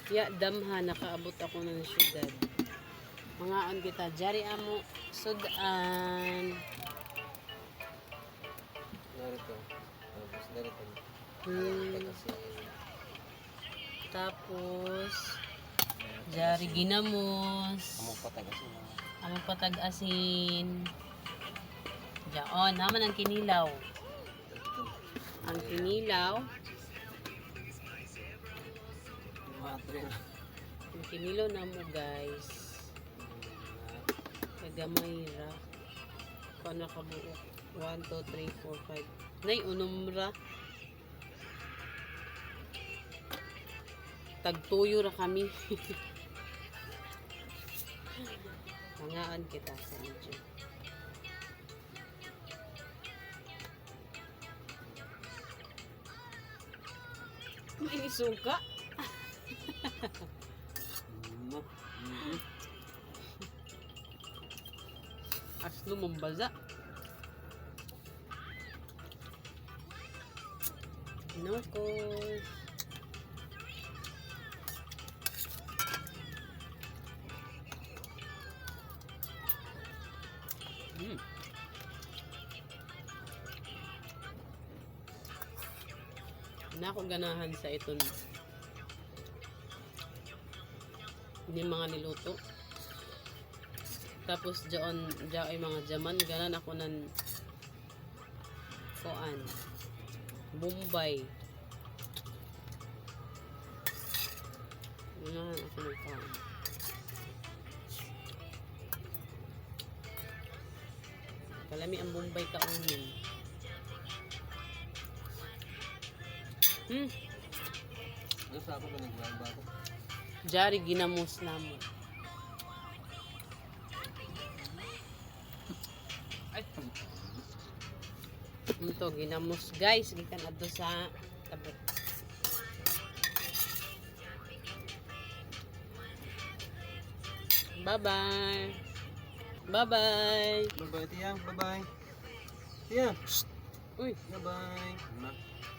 Ya damha nakaabot ako ng syudad. Mangaon kita jari amo sudan. Narito. Tapos narito. Kasi Tapos jari ginamos. among patagasin. Among patag-asin. Diyan naman ang kinilaw. Ang kinilaw. Ang kinilaw na mo guys. Kagamay ra. Kung nakabuo. 1, 2, 3, 4, 5. Nay, unumra. Tagtuyo ra kami. Hangaan kita sa inyo. May suka. Aslo mambaza. Nokos. Na ako ganahan sa iton ni mga niluto. Tapos diyan ay mga jaman ganan ako nan kuan Bombay. Ganan ako ng kuan. Kalami ang Bombay kaunin. Ano sa ako ba nagbago ako? Jari ginamos namo. Ay, Ito ginamos guys, gikan adto sa tabot. Bye-bye. Bye-bye. bye-bye tiyang, bye-bye. Tiyang, Uy, bye-bye.